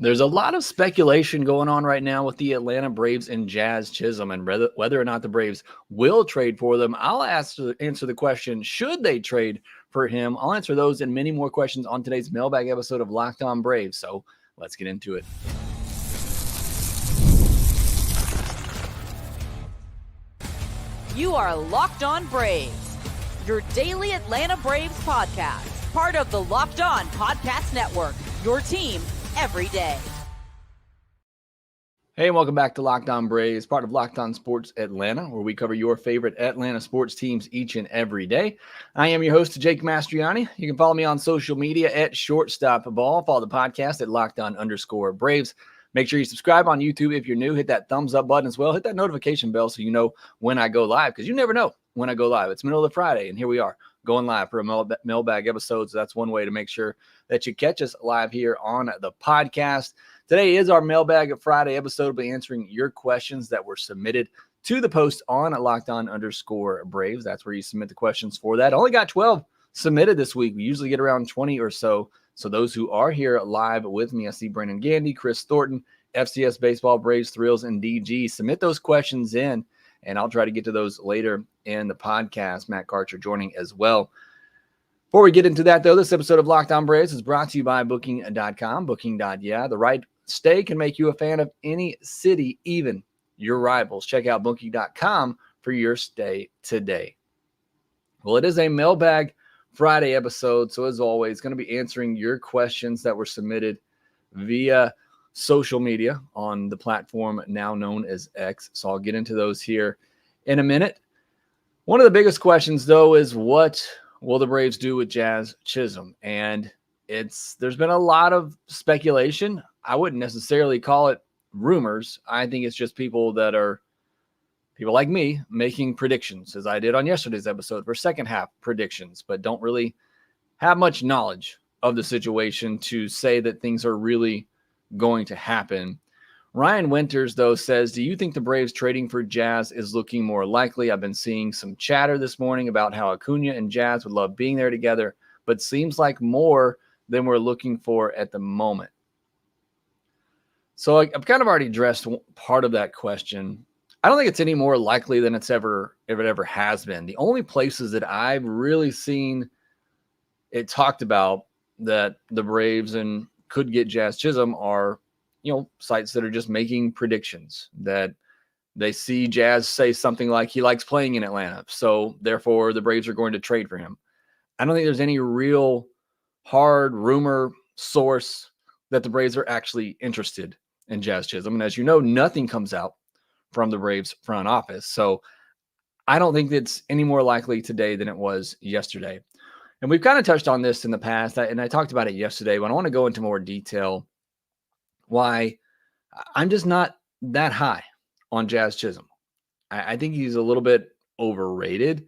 There's a lot of speculation going on right now with the Atlanta Braves and Jazz Chisholm and whether or not the Braves will trade for them. I'll answer the question, should they trade for him? I'll answer those and many more questions on today's Mailbag episode of Locked On Braves. So let's get into it. You are Locked On Braves, your daily Atlanta Braves podcast, part of the Locked On Podcast Network, your team every day. Hey, and welcome back to Locked On Braves, part of Locked On Sports Atlanta, where we cover your favorite Atlanta sports teams each and every day. I am your host, Jake Mastriani. You can follow me on social media at ShortstopBall. Follow the podcast at LockedOn_Braves. Make sure you subscribe on YouTube if you're new. Hit that thumbs up button as well. Hit that notification bell so you know when I go live, because you never know when I go live. It's middle of the Friday, and here we are going live for a mailbag episode. So that's one way to make sure that you catch us live here on the podcast. Today is our Mailbag Friday episode. We'll be answering your questions that were submitted to the post on LockedOn_Braves. That's where you submit the questions for that. I only got 12 submitted this week. We usually get around 20 or so. So those who are here live with me, I see Brandon Gandy, Chris Thornton, FCS Baseball, Braves, Thrills, and DG. Submit those questions in, and I'll try to get to those later in the podcast. Matt Karcher joining as well. Before we get into that, though, this episode of Locked On Braves is brought to you by Booking.com. Booking.yeah, the right stay can make you a fan of any city, even your rivals. Check out Booking.com for your stay today. Well, it is a Mailbag Friday episode, so as always, going to be answering your questions that were submitted via social media on the platform now known as X. So I'll get into those here in a minute. One of the biggest questions, though, is what will the Braves do with Jazz Chisholm? And there's been a lot of speculation. I wouldn't necessarily call it rumors. I think it's just people like me making predictions, as I did on yesterday's episode for second half predictions, but don't really have much knowledge of the situation to say that things are really going to happen. Ryan Winters, though, says, do you think the Braves trading for Jazz is looking more likely? I've been seeing some chatter this morning about how Acuna and Jazz would love being there together, but seems like more than we're looking for at the moment. So I've kind of already addressed part of that question. I don't think it's any more likely than it ever has been. The only places that I've really seen it talked about that the Braves and could get Jazz Chisholm are, sites that are just making predictions that they see Jazz say something like he likes playing in Atlanta, so therefore the Braves are going to trade for him. I don't think there's any real hard rumor source that the Braves are actually interested in Jazz Chisholm. And as you know, nothing comes out from the Braves front office. So I don't think it's any more likely today than it was yesterday. And we've kind of touched on this in the past, and I talked about it yesterday, but I want to go into more detail why I'm just not that high on Jazz Chisholm. I think he's a little bit overrated.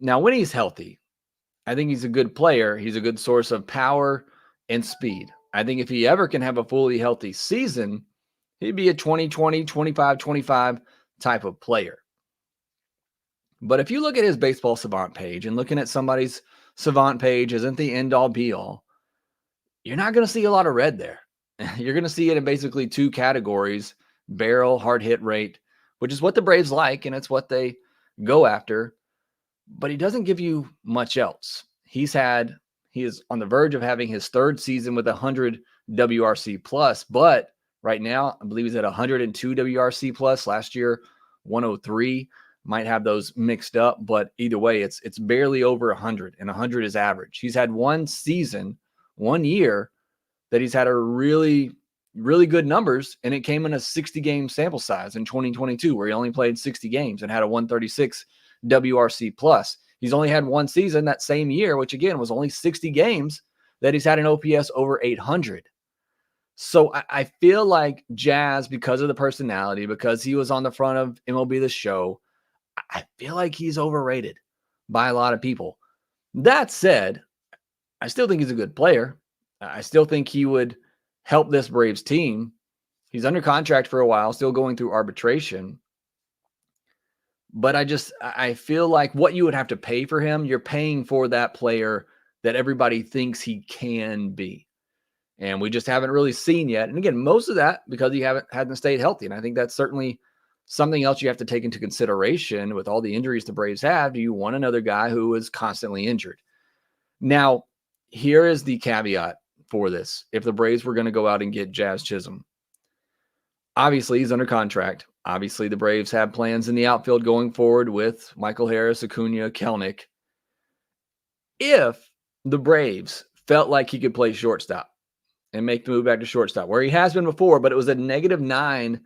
Now, when he's healthy, I think he's a good player. He's a good source of power and speed. I think if he ever can have a fully healthy season, he'd be a 20-20, 25-25 type of player. But if you look at his baseball savant page, and looking at somebody's savant page isn't the end-all be-all, you're not going to see a lot of red there. You're going to see it in basically two categories: barrel, hard hit rate, which is what the Braves like, and it's what they go after. But he doesn't give you much else. He is on the verge of having his third season with 100 WRC plus, but right now, I believe he's at 102 WRC plus. Last year, 103. Might have those mixed up, but either way, it's barely over 100, and 100 is average. He's had one season, 1 year, that he's had a really, really good numbers, and it came in a 60-game sample size in 2022, where he only played 60 games and had a 136 WRC plus. He's only had one season that same year, which again was only 60 games, that he's had an OPS over 800. So I feel like Jazz, because of the personality, because he was on the front of MLB The Show, I feel like he's overrated by a lot of people. That said, I still think he's a good player. I still think he would help this Braves team. He's under contract for a while, still going through arbitration. But I feel like what you would have to pay for him, you're paying for that player that everybody thinks he can be. And we just haven't really seen yet. And again, most of that because he hadn't stayed healthy. And I think that's certainly something else you have to take into consideration with all the injuries the Braves have. Do you want another guy who is constantly injured? Now, here is the caveat for this. If the Braves were going to go out and get Jazz Chisholm, obviously he's under contract. Obviously the Braves have plans in the outfield going forward with Michael Harris, Acuna, Kelenic. If the Braves felt like he could play shortstop and make the move back to shortstop, where he has been before, but it was a -9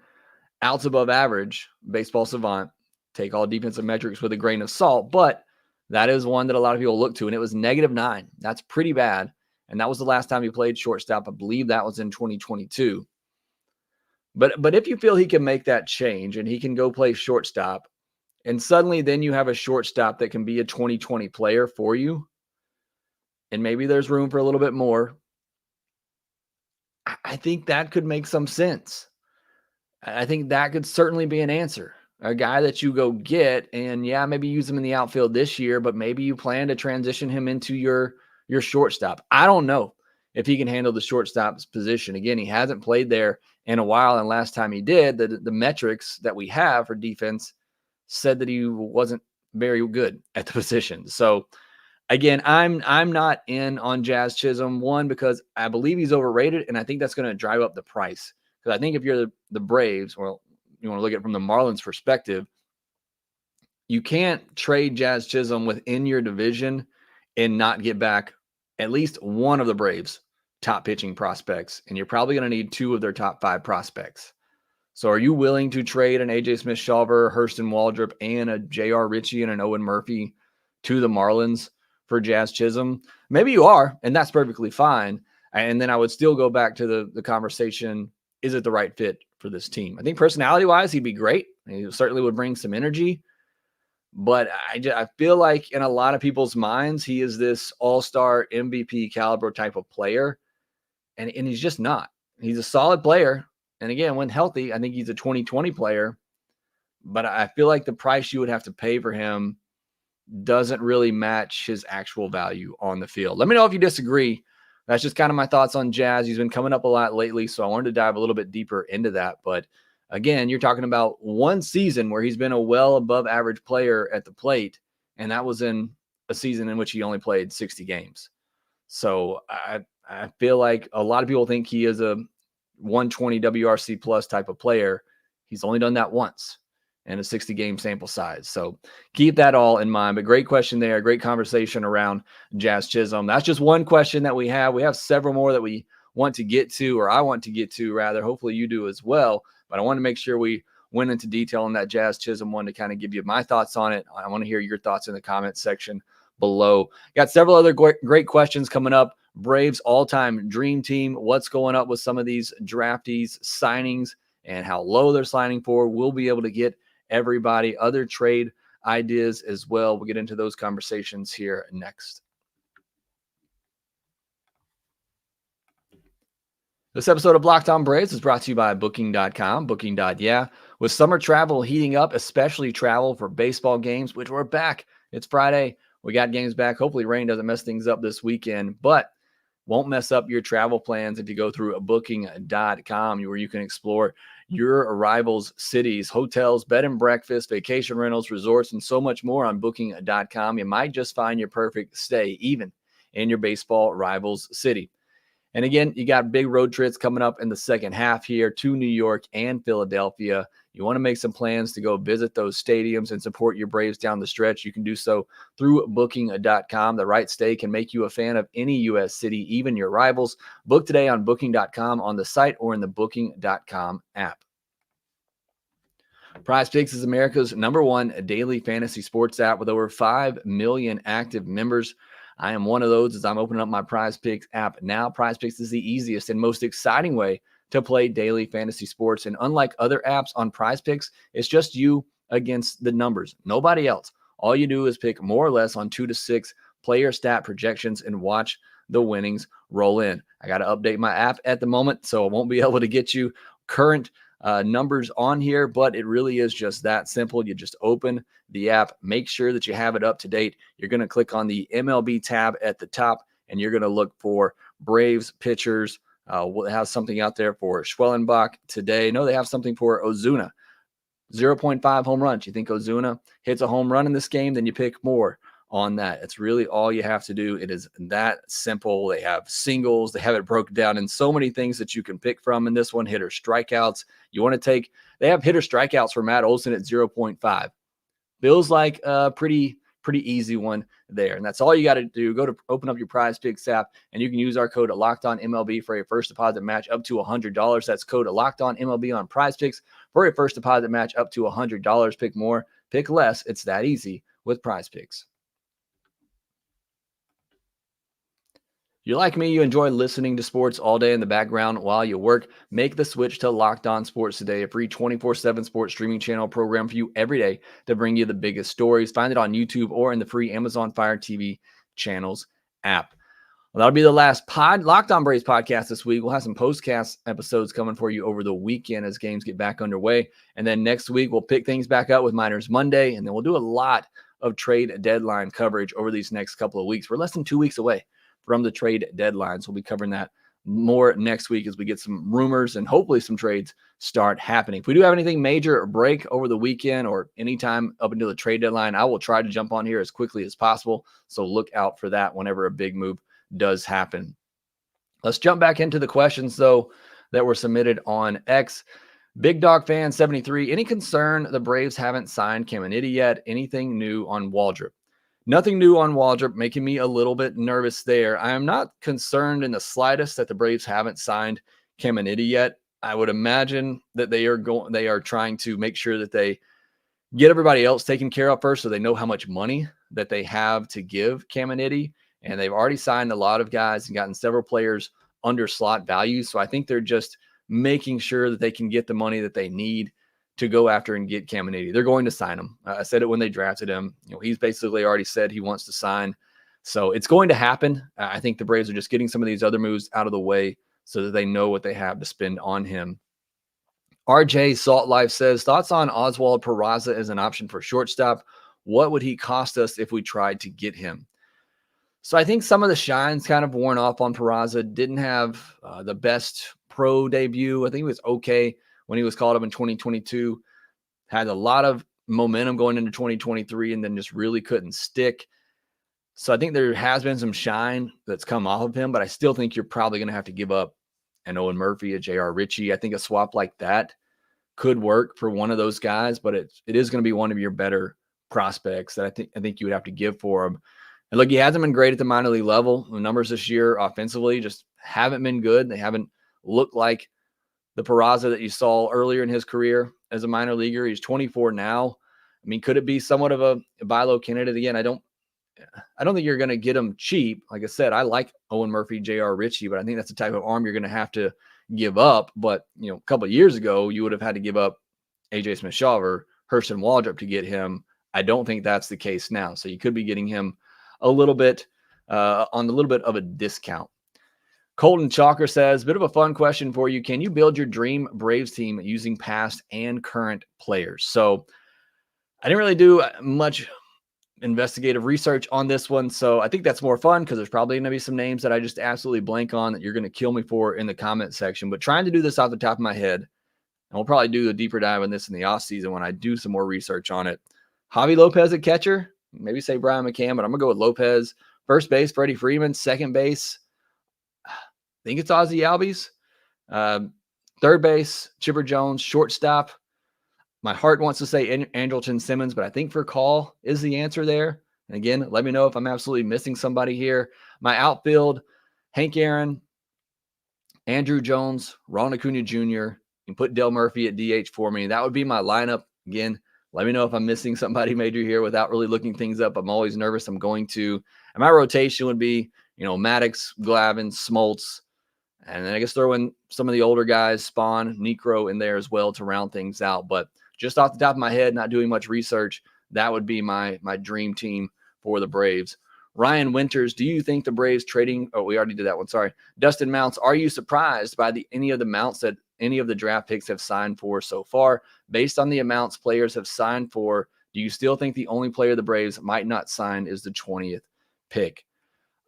outs above average, baseball savant, take all defensive metrics with a grain of salt, but that is one that a lot of people look to, and it was -9. That's pretty bad, and that was the last time he played shortstop. I believe that was in 2022. But if you feel he can make that change and he can go play shortstop, and suddenly then you have a shortstop that can be a 2020 player for you, and maybe there's room for a little bit more, I think that could make some sense. I think that could certainly be an answer. A guy that you go get and, yeah, maybe use him in the outfield this year, but maybe you plan to transition him into your shortstop. I don't know if he can handle the shortstop's position. Again, he hasn't played there in a while, and last time he did, the metrics that we have for defense said that he wasn't very good at the position. So, again, I'm not in on Jazz Chisholm, one, because I believe he's overrated, and I think that's going to drive up the price. Because I think if you're the Braves, well, you want to look at it from the Marlins perspective, you can't trade Jazz Chisholm within your division and not get back at least one of the Braves' top pitching prospects, and you're probably going to need 2 of their top 5 prospects. So are you willing to trade an A.J. Smith-Shawver, Hurston Waldrop, and a J.R. Ritchie and an Owen Murphy to the Marlins for Jazz Chisholm? Maybe you are, and that's perfectly fine. And then I would still go back to the conversation, is it the right fit for this team? I think personality-wise, he'd be great. He certainly would bring some energy. But I feel like in a lot of people's minds, he is this all-star MVP caliber type of player, and he's just not. He's a solid player. And again, when healthy, I think he's a 2020 player. But I feel like the price you would have to pay for him doesn't really match his actual value on the field. Let me know if you disagree. That's just kind of my thoughts on Jazz. He's been coming up a lot lately, so I wanted to dive a little bit deeper into that. But again, you're talking about one season where he's been a well above average player at the plate, and that was in a season in which he only played 60 games. So I feel like a lot of people think he is a 120 WRC plus type of player. He's only done that once in a 60-game sample size. So keep that all in mind. But great question there. Great conversation around Jazz Chisholm. That's just one question that we have. We have several more that we want to get to, or I want to get to, rather. Hopefully you do as well. But I want to make sure we went into detail on that Jazz Chisholm one to kind of give you my thoughts on it. I want to hear your thoughts in the comments section below. Got several other great questions coming up. Braves all-time dream team. What's going up with some of these draftees signings and how low they're signing for? We'll be able to get everybody other trade ideas as well. We'll get into those conversations here next. This episode of Locked On Braves is brought to you by Booking.com. Booking.yeah. With summer travel heating up, especially travel for baseball games, which we're back. It's Friday. We got games back. Hopefully rain doesn't mess things up this weekend, but won't mess up your travel plans if you go through Booking.com, where you can explore your arrivals, cities, hotels, bed and breakfast, vacation rentals, resorts, and so much more on Booking.com. You might just find your perfect stay, even in your baseball rivals city. And again, you got big road trips coming up in the second half here to New York and Philadelphia. You want to make some plans to go visit those stadiums and support your Braves down the stretch. You can do so through Booking.com. The right stay can make you a fan of any U.S. city, even your rivals. Book today on Booking.com on the site or in the Booking.com app. PrizePicks is America's #1 daily fantasy sports app with over 5 million active members. I am one of those as I'm opening up my PrizePicks app now. PrizePicks is the easiest and most exciting way to play daily fantasy sports. And unlike other apps on PrizePicks, it's just you against the numbers. Nobody else. All you do is pick more or less on 2 to 6 player stat projections and watch the winnings roll in. I got to update my app at the moment, so I won't be able to get you current numbers on here, but it really is just that simple. You just open the app, make sure that you have it up to date. You're going to click on the MLB tab at the top, and you're going to look for Braves pitchers, They have something out there for Schwellenbach today. No, they have something for Ozuna. 0.5 home runs. You think Ozuna hits a home run in this game, then you pick more on that. It's really all you have to do. It is that simple. They have singles. They have it broken down in so many things that you can pick from in this one. Hitter strikeouts. You want to take, they have hitter strikeouts for Matt Olson at 0.5. Feels like a pretty easy one there. And that's all you got to do. Go to open up your PrizePicks app, and you can use our code LOCKEDONMLB for a first deposit match up to $100. That's code LOCKEDONMLB on PrizePicks for a first deposit match up to $100. Pick more, pick less. It's that easy with PrizePicks. You're like me, you enjoy listening to sports all day in the background while you work. Make the switch to Locked On Sports today, a free 24/7 sports streaming channel program for you every day to bring you the biggest stories. Find it on YouTube or in the free Amazon Fire TV channels app. Well, that'll be the last Locked On Braves podcast this week. We'll have some postcast episodes coming for you over the weekend as games get back underway. And then next week, we'll pick things back up with Minors Monday, and then we'll do a lot of trade deadline coverage over these next couple of weeks. We're less than 2 weeks away from the trade deadline. So we'll be covering that more next week as we get some rumors and hopefully some trades start happening. If we do have anything major or break over the weekend or anytime up until the trade deadline, I will try to jump on here as quickly as possible. So look out for that whenever a big move does happen. Let's jump back into the questions, though, that were submitted on X. Big Dog Fan 73. Any concern the Braves haven't signed Caminiti yet? Anything new on Waldrop? Nothing new on Waldrop, making me a little bit nervous there. I am not concerned in the slightest that the Braves haven't signed Caminiti yet. I would imagine that they are trying to make sure that they get everybody else taken care of first, so they know how much money that they have to give Caminiti. And they've already signed a lot of guys and gotten several players under slot value. So I think they're just making sure that they can get the money that they need to go after and get Caminiti. They're going to sign him. I said it when they drafted him. He's basically already said he wants to sign. So it's going to happen. I think the Braves are just getting some of these other moves out of the way so that they know what they have to spend on him. RJ Salt Life says, thoughts on Oswald Peraza as an option for shortstop? What would he cost us if we tried to get him? So I think some of the shine's kind of worn off on Peraza. Didn't have the best pro debut. I think he was okay when he was called up in 2022, had a lot of momentum going into 2023 and then just really couldn't stick. So I think there has been some shine that's come off of him, but I still think you're probably going to have to give up an Owen Murphy, a J.R. Ritchie. I think a swap like that could work for one of those guys, but it is going to be one of your better prospects that I think you would have to give for him. And look, he hasn't been great at the minor league level. The numbers this year offensively just haven't been good. They haven't looked like the Peraza that you saw earlier in his career as a minor leaguer. He's 24 now. I mean, could it be somewhat of a buy low candidate again? I don't think you're going to get him cheap. Like I said, I like Owen Murphy, J.R. Ritchie, but I think that's the type of arm you're going to have to give up. But, a couple of years ago, you would have had to give up A.J. Smith-Shawver, Hurston Waldrop to get him. I don't think that's the case now. So you could be getting him a little bit on a little bit of a discount. Colton Chalker says, bit of a fun question for you. Can you build your dream Braves team using past and current players? So I didn't really do much investigative research on this one. So I think that's more fun because there's probably going to be some names that I just absolutely blank on that you're going to kill me for in the comment section. But trying to do this off the top of my head, and we'll probably do a deeper dive on this in the off season when I do some more research on it. Javi López at catcher, maybe say Brian McCann, but I'm going to go with López. First base, Freddie Freeman. Second base, I think it's Ozzie Albies. Third base, Chipper Jones. Shortstop, my heart wants to say Andrelton Simmons, but I think for call is the answer there. And again, let me know if I'm absolutely missing somebody here. My outfield, Hank Aaron, Andrew Jones, Ron Acuna Jr., and put Del Murphy at DH for me. That would be my lineup. Again, let me know if I'm missing somebody major here without really looking things up. I'm always nervous. I'm going to. And my rotation would be, Maddox, Glavine, Smoltz. And then I guess throw in some of the older guys, Spawn, Necro in there as well to round things out. But just off the top of my head, not doing much research, that would be my dream team for the Braves. Ryan Winters, do you think the Braves trading – oh, we already did that one. Sorry. Dustin Mounts, are you surprised by any of the amounts that any of the draft picks have signed for so far? Based on the amounts players have signed for, do you still think the only player the Braves might not sign is the 20th pick?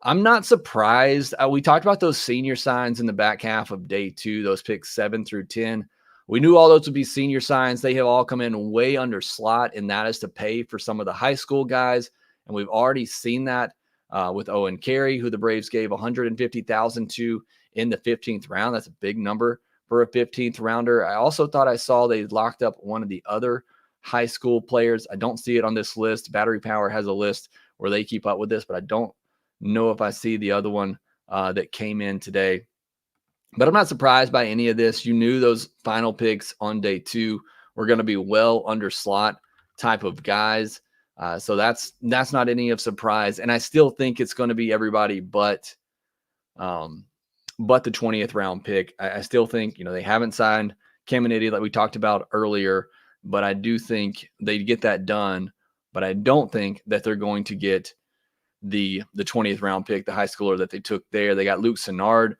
I'm not surprised. We talked about those senior signs in the back half of day 2, those picks 7 through 10. We knew all those would be senior signs. They have all come in way under slot, and that is to pay for some of the high school guys. And we've already seen that with Owen Carey, who the Braves gave $150,000 to in the 15th round. That's a big number for a 15th rounder. I also thought I saw they locked up one of the other high school players. I don't see it on this list. Battery Power has a list where they keep up with this, but I don't know if I see the other one that came in today. But I'm not surprised by any of this. You knew those final picks on day 2 were going to be well under slot type of guys. So that's not any of surprise. And I still think it's going to be everybody but the 20th round pick. I still think, they haven't signed Caminiti like we talked about earlier, but I do think they'd get that done. But I don't think that they're going to get the 20th round pick, the high schooler that they took there. They got Luke Sennard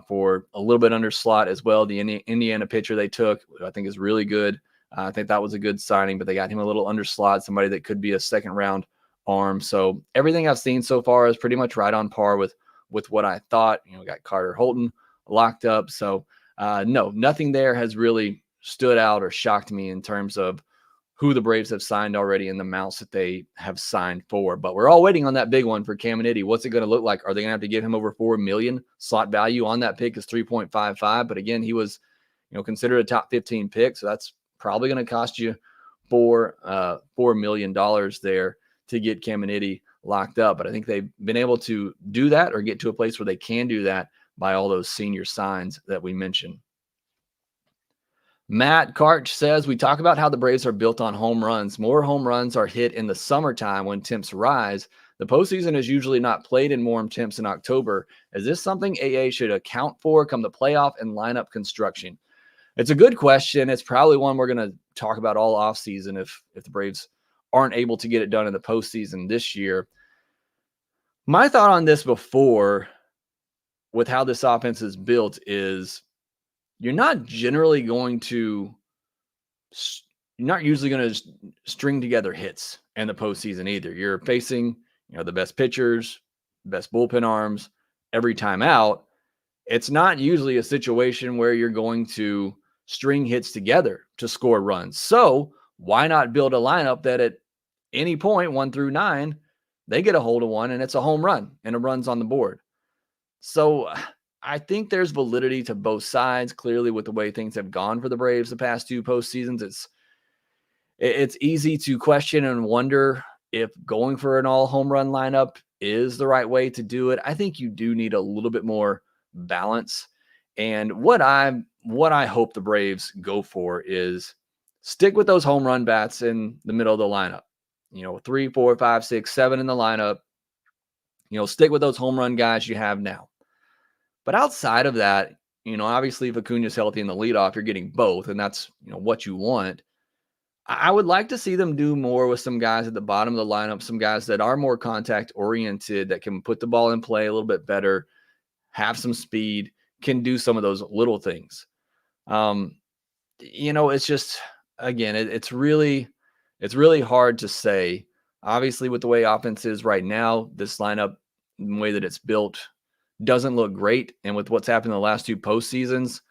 for a little bit under slot as well. The Indiana pitcher they took, I think, is really good. I think that was a good signing, but they got him a little under slot, somebody that could be a second round arm. So everything I've seen so far is pretty much right on par with what I thought. Got Carter Holton locked up. So no, nothing there has really stood out or shocked me in terms of who the Braves have signed already and the amounts that they have signed for. But we're all waiting on that big one for Caminiti. What's it going to look like? Are they going to have to give him over $4 million? Slot value on that pick is 3.55. But again, he was, considered a top 15 pick. So that's probably going to cost you $4 million there to get Caminiti locked up. But I think they've been able to do that or get to a place where they can do that by all those senior signs that we mentioned. Matt Karch says, we talk about how the Braves are built on home runs. More home runs are hit in the summertime when temps rise. The postseason is usually not played in warm temps in October. Is this something AA should account for come the playoff and lineup construction? It's a good question. It's probably one we're going to talk about all offseason if the Braves aren't able to get it done in the postseason this year. My thought on this before, with how this offense is built, is you're not usually going to string together hits in the postseason either. You're facing, the best pitchers, best bullpen arms every time out. It's not usually a situation where you're going to string hits together to score runs. So why not build a lineup that at any point, 1 through 9, they get a hold of one and it's a home run and a run's on the board. So I think there's validity to both sides. Clearly, with the way things have gone for the Braves the past 2 postseasons, it's easy to question and wonder if going for an all home run lineup is the right way to do it. I think you do need a little bit more balance. And what I hope the Braves go for is stick with those home run bats in the middle of the lineup. 3, 4, 5, 6, 7 in the lineup. Stick with those home run guys you have now. But outside of that, obviously if Acuna's healthy in the leadoff, you're getting both, and that's, what you want. I would like to see them do more with some guys at the bottom of the lineup, some guys that are more contact-oriented, that can put the ball in play a little bit better, have some speed, can do some of those little things. It's just, again, it's really hard to say. Obviously, with the way offense is right now, this lineup, the way that it's built, doesn't look great. And with what's happened in the last 2 postseasons,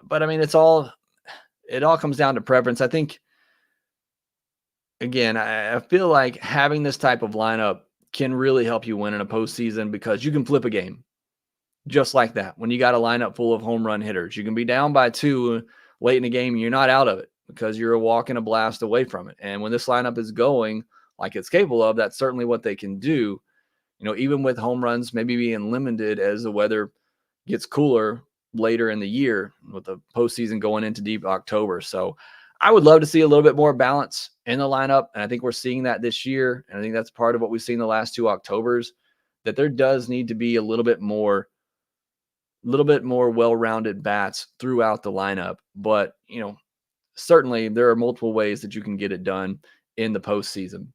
but I mean, it all comes down to preference. I think, again, I feel like having this type of lineup can really help you win in a postseason because you can flip a game just like that. When you got a lineup full of home run hitters, you can be down by 2 late in the game and you're not out of it because you're a walk and a blast away from it. And when this lineup is going like it's capable of, that's certainly what they can do. Even with home runs maybe being limited as the weather gets cooler later in the year with the postseason going into deep October. So I would love to see a little bit more balance in the lineup. And I think we're seeing that this year. And I think that's part of what we've seen the last 2 Octobers, that there does need to be a little bit more well-rounded bats throughout the lineup. But, certainly there are multiple ways that you can get it done in the postseason.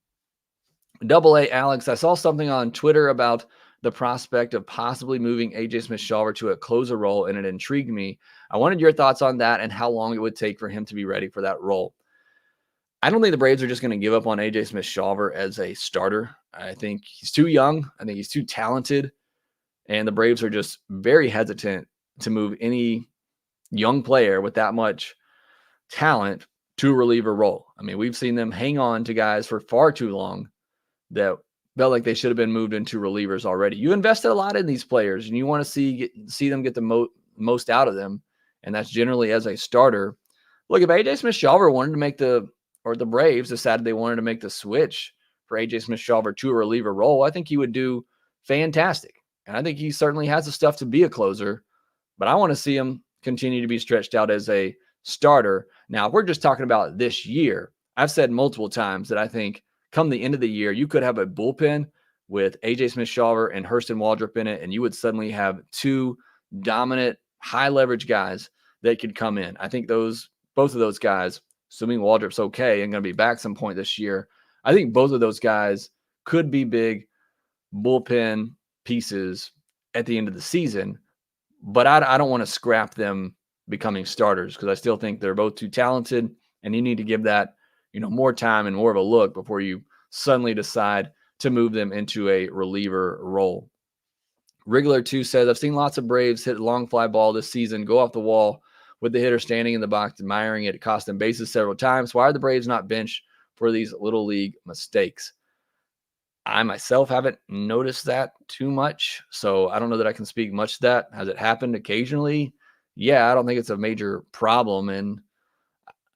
AA Alex, I saw something on Twitter about the prospect of possibly moving AJ Smith-Shawver to a closer role, and it intrigued me. I wanted your thoughts on that and how long it would take for him to be ready for that role. I don't think the Braves are just going to give up on A.J. Smith-Shawver as a starter. I think he's too young. I think he's too talented. And the Braves are just very hesitant to move any young player with that much talent to a reliever role. I mean, we've seen them hang on to guys for far too long that felt like they should have been moved into relievers already. You invested a lot in these players, and you want to see them get the most out of them, and that's generally as a starter. Look, if A.J. Smith-Shawver wanted to make the Braves decided they wanted to make the switch for A.J. Smith-Shawver to a reliever role, I think he would do fantastic. And I think he certainly has the stuff to be a closer, but I want to see him continue to be stretched out as a starter. Now, if we're just talking about this year, I've said multiple times that I think come the end of the year, you could have a bullpen with A.J. Smith-Shawver and Hurston Waldrop in it, and you would suddenly have two dominant, high-leverage guys that could come in. I think both of those guys, assuming Waldrop's okay and going to be back some point this year, I think both of those guys could be big bullpen pieces at the end of the season, but I don't want to scrap them becoming starters because I still think they're both too talented, and you need to give that more time and more of a look before you suddenly decide to move them into a reliever role. Wriggler2 says, I've seen lots of Braves hit a long fly ball this season, go off the wall with the hitter standing in the box, admiring it. It cost them bases several times. Why are the Braves not benched for these little league mistakes? I myself haven't noticed that too much, so I don't know that I can speak much to that. Has it happened occasionally? Yeah, I don't think it's a major problem, and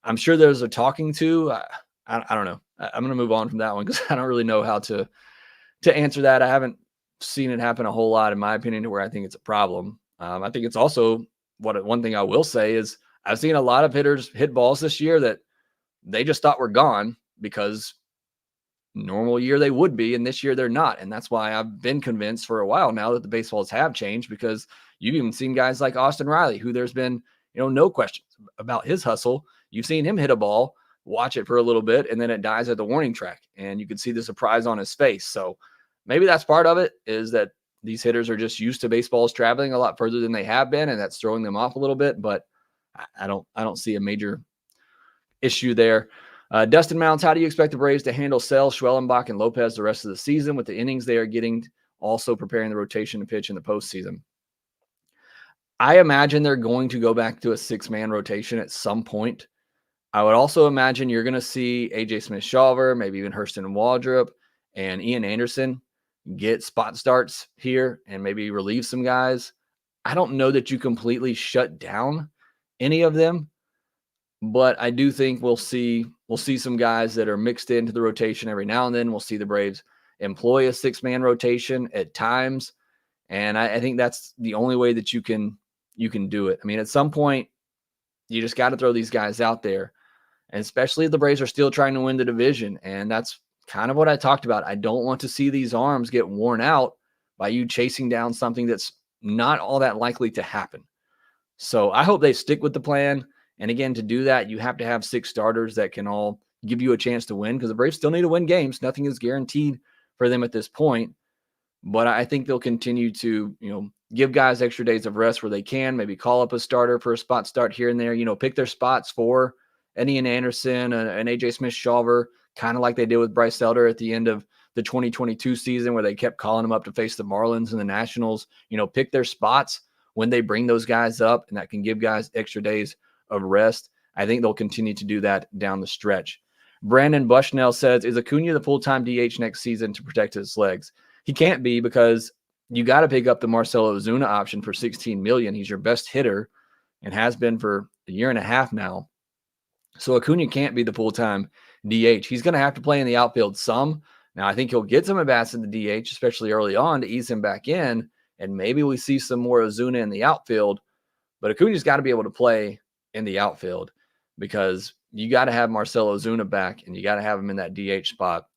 I'm sure there's a talking to. I don't know. I'm going to move on from that one because I don't really know how to answer that. I haven't seen it happen a whole lot, in my opinion, to where I think it's a problem. I think it's also one thing I will say is I've seen a lot of hitters hit balls this year that they just thought were gone because normal year they would be, and this year they're not. And that's why I've been convinced for a while now that the baseballs have changed, because you've even seen guys like Austin Riley, who there's been, no questions about his hustle. You've seen him hit a ball, watch it for a little bit, and then it dies at the warning track, and you can see the surprise on his face. So maybe that's part of it, is that these hitters are just used to baseballs traveling a lot further than they have been, and that's throwing them off a little bit. But I don't see a major issue there. Dustin Mounts, how do you expect the Braves to handle Sale, Schwellenbach, and López the rest of the season with the innings they are getting, also preparing the rotation to pitch in the postseason? I imagine they're going to go back to a six-man rotation at some point. I would also imagine you're going to see A.J. Smith-Shawver, maybe even Hurston Waldrop, and Ian Anderson get spot starts here and maybe relieve some guys. I don't know that you completely shut down any of them, but I do think we'll see some guys that are mixed into the rotation every now and then. We'll see the Braves employ a six-man rotation at times, and I think that's the only way that you can do it. I mean, at some point, you just got to throw these guys out there, and especially if the Braves are still trying to win the division, and that's kind of what I talked about. I don't want to see these arms get worn out by you chasing down something that's not all that likely to happen. So I hope they stick with the plan. And again, to do that, you have to have six starters that can all give you a chance to win, because the Braves still need to win games. Nothing is guaranteed for them at this point. But I think they'll continue to, give guys extra days of rest where they can, maybe call up a starter for a spot start here and there, pick their spots for an Ian Anderson, an A.J. Smith-Shawver, kind of like they did with Bryce Elder at the end of the 2022 season, where they kept calling him up to face the Marlins and the Nationals. Pick their spots when they bring those guys up, and that can give guys extra days of rest. I think they'll continue to do that down the stretch. Brandon Bushnell says, is Acuna the full-time DH next season to protect his legs? He can't be, because you got to pick up the Marcell Ozuna option for $16 million. He's your best hitter and has been for a year and a half now. So Acuna can't be the full-time DH. He's going to have to play in the outfield some. Now, I think he'll get some at-bats in the DH, especially early on, to ease him back in, and maybe we see some more Ozuna in the outfield. But Acuna's got to be able to play in the outfield, because you got to have Marcell Ozuna back, and you got to have him in that DH spot.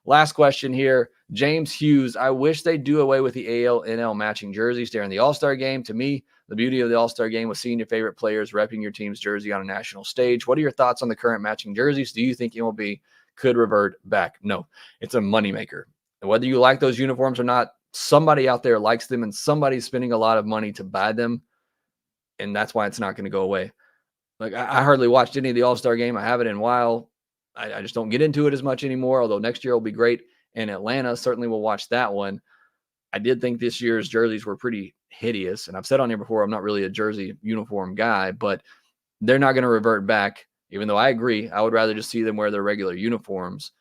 Last question here. James Hughes, I wish they do away with the AL-NL matching jerseys during the All-Star game. To me, the beauty of the All-Star game was seeing your favorite players repping your team's jersey on a national stage. What are your thoughts on the current matching jerseys? Do you think MLB could revert back? No, it's a moneymaker. And whether you like those uniforms or not, somebody out there likes them, and somebody's spending a lot of money to buy them, and that's why it's not going to go away. Like, I hardly watched any of the All-Star game. I haven't in a while. I just don't get into it as much anymore, although next year will be great. And Atlanta, certainly will watch that one. I did think this year's jerseys were pretty hideous. And I've said on here before, I'm not really a jersey uniform guy, but they're not going to revert back, even though I agree. I would rather just see them wear their regular uniforms,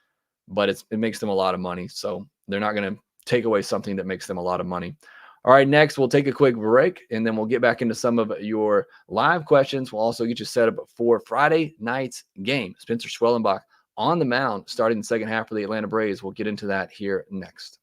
but it makes them a lot of money. So they're not going to take away something that makes them a lot of money. All right, next we'll take a quick break, and then we'll get back into some of your live questions. We'll also get you set up for Friday night's game. Spencer Schwellenbach on the mound starting the second half for the Atlanta Braves. We'll get into that here next.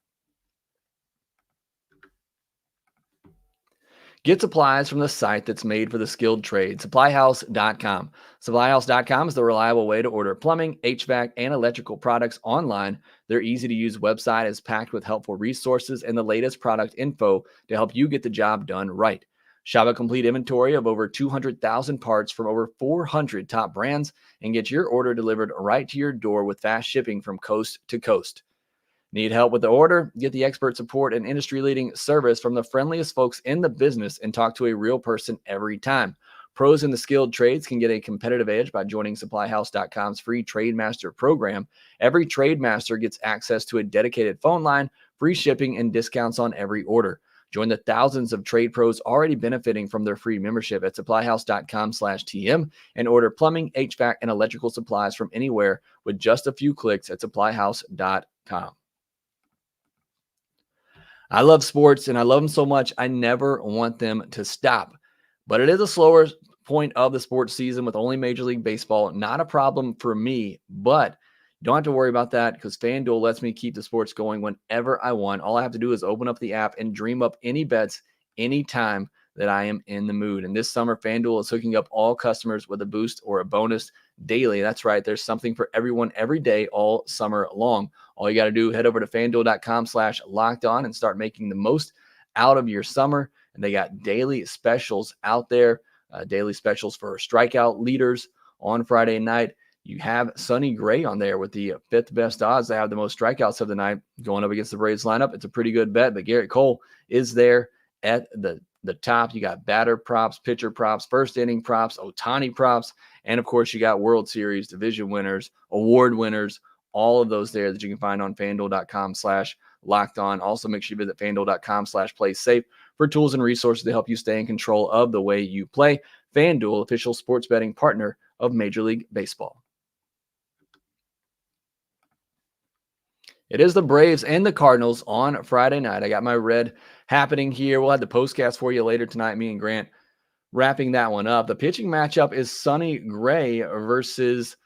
Get supplies from the site that's made for the skilled trade, SupplyHouse.com. SupplyHouse.com is the reliable way to order plumbing, HVAC, and electrical products online. Their easy-to-use website is packed with helpful resources and the latest product info to help you get the job done right. Shop a complete inventory of over 200,000 parts from over 400 top brands and get your order delivered right to your door with fast shipping from coast to coast. Need help with the order? Get the expert support and industry-leading service from the friendliest folks in the business and talk to a real person every time. Pros in the skilled trades can get a competitive edge by joining SupplyHouse.com's free Trade Master program. Every Trade Master gets access to a dedicated phone line, free shipping, and discounts on every order. Join the thousands of trade pros already benefiting from their free membership at SupplyHouse.com/TM and order plumbing, HVAC, and electrical supplies from anywhere with just a few clicks at SupplyHouse.com. I love sports, and I love them so much, I never want them to stop. But it is a slower point of the sports season with only Major League Baseball. Not a problem for me, but you don't have to worry about that because FanDuel lets me keep the sports going whenever I want. All I have to do is open up the app and dream up any bets anytime that I am in the mood. And this summer, FanDuel is hooking up all customers with a boost or a bonus daily. That's right. There's something for everyone every day all summer long. All you got to do, head over to FanDuel.com/lockedon and start making the most out of your summer. And they got daily specials out there, daily specials for strikeout leaders on Friday night. You have Sonny Gray on there with the fifth best odds to have the most strikeouts of the night going up against the Braves lineup. It's a pretty good bet, but Garrett Cole is there at the top. You got batter props, pitcher props, first inning props, Ohtani props, and of course you got World Series, division winners, award winners, all of those there that you can find on FanDuel.com/lockedon. Also make sure you visit FanDuel.com/playsafe for tools and resources to help you stay in control of the way you play. FanDuel, official sports betting partner of Major League Baseball. It is the Braves and the Cardinals on Friday night. I got my red happening here. We'll have the postcast for you later tonight, me and Grant wrapping that one up. The pitching matchup is Sonny Gray versus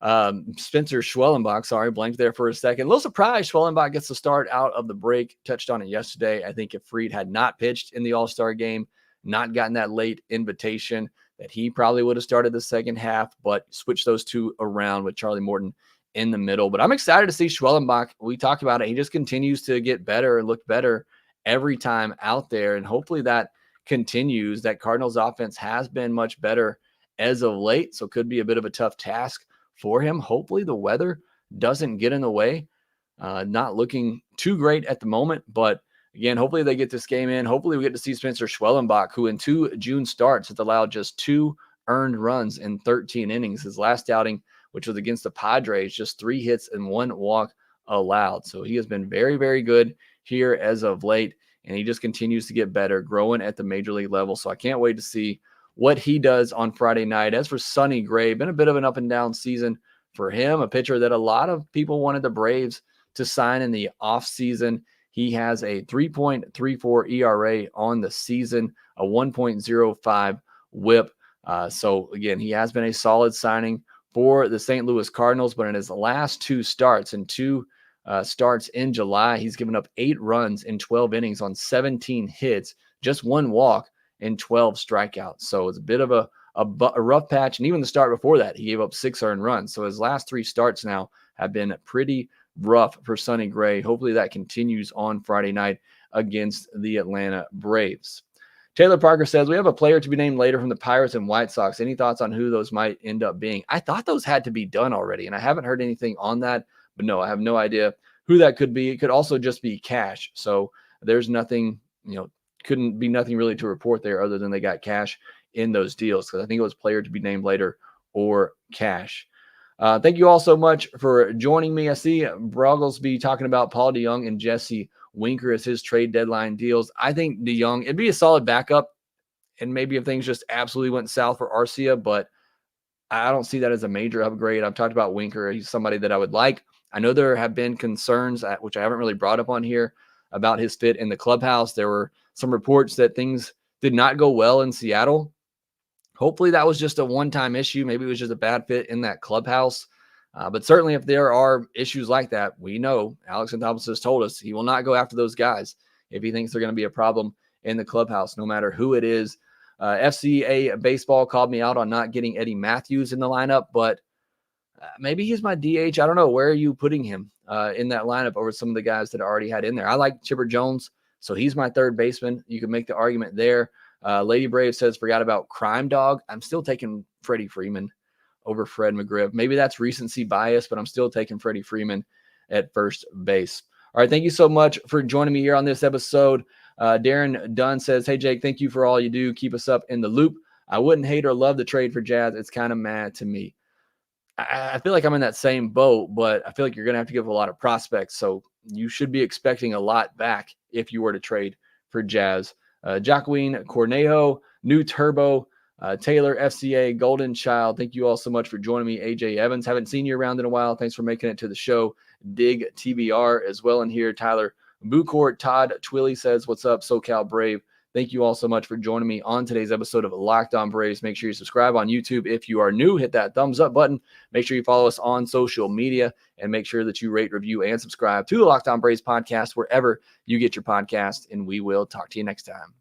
Spencer Schwellenbach. Sorry, blanked there for a second. A little surprised Schwellenbach gets the start out of the break. Touched on it yesterday. I think if Fried had not pitched in the All-Star game, not gotten that late invitation, that he probably would have started the second half, but switched those two around with Charlie Morton in the middle. But I'm excited to see Schwellenbach. We talked about it. He just continues to get better and look better every time out there. And hopefully that continues. That Cardinals offense has been much better as of late. So it could be a bit of a tough task for him. Hopefully the weather doesn't get in the way. Not looking too great at the moment, but again, hopefully they get this game in. Hopefully we get to see Spencer Schwellenbach, who in 2 June starts has allowed just 2 earned runs in 13 innings. His last outing, which was against the Padres, just 3 hits and 1 walk allowed. So he has been very, very good here as of late, and he just continues to get better, growing at the major league level. So I can't wait to see what he does on Friday night. As for Sonny Gray, been a bit of an up and down season for him, a pitcher that a lot of people wanted the Braves to sign in the offseason. He has a 3.34 ERA on the season, a 1.05 whip. So again, he has been a solid signing for the St. Louis Cardinals, but in his last 2 starts and 2 starts in July, he's given up 8 runs in 12 innings on 17 hits, just 1 walk and 12 strikeouts. So it's a bit of a rough patch. And even the start before that, he gave up 6 earned runs. So his last 3 starts now have been pretty rough for Sonny Gray. Hopefully that continues on Friday night against the Atlanta Braves. Taylor Parker says, we have a player to be named later from the Pirates and White Sox. Any thoughts on who those might end up being? I thought those had to be done already, and I haven't heard anything on that. But no, I have no idea who that could be. It could also just be cash. So there's nothing, couldn't be nothing really to report there other than they got cash in those deals, because I think it was player to be named later or cash. Thank you all so much for joining me. I see Broggles be talking about Paul DeJong and Jesse Winker as his trade deadline deals. I think DeJong, it'd be a solid backup, and maybe if things just absolutely went south for Arcia, but I don't see that as a major upgrade. I've talked about Winker. He's somebody that I would like. I know there have been concerns, which I haven't really brought up on here, about his fit in the clubhouse. There were some reports that things did not go well in Seattle. Hopefully that was just a one-time issue. Maybe it was just a bad fit in that clubhouse. But certainly if there are issues like that, we know Alex Anthopoulos has told us he will not go after those guys if he thinks they're going to be a problem in the clubhouse, no matter who it is. FCA Baseball called me out on not getting Eddie Matthews in the lineup, but maybe he's my DH. I don't know. Where are you putting him in that lineup over some of the guys that I already had in there? I like Chipper Jones, so he's my third baseman. You can make the argument there. Lady Brave says, forgot about Crime Dog. I'm still taking Freddie Freeman over Fred McGriff. Maybe that's recency bias, but I'm still taking Freddie Freeman at first base. All right, thank you so much for joining me here on this episode. Darren Dunn says, hey, Jake, thank you for all you do. Keep us up in the loop. I wouldn't hate or love the trade for Jazz. It's kind of mad to me. I feel like I'm in that same boat, but I feel like you're going to have to give a lot of prospects. So you should be expecting a lot back if you were to trade for Jazz. Jacqueline Cornejo, New Turbo, Taylor, FCA, Golden Child. Thank you all so much for joining me. AJ Evans, haven't seen you around in a while. Thanks for making it to the show. Dig TBR as well in here. Tyler Bucourt, Todd Twilly says, what's up, SoCal Brave? Thank you all so much for joining me on today's episode of Locked On Braves. Make sure you subscribe on YouTube. If you are new, hit that thumbs up button. Make sure you follow us on social media and make sure that you rate, review, and subscribe to the Locked On Braves podcast wherever you get your podcast. And we will talk to you next time.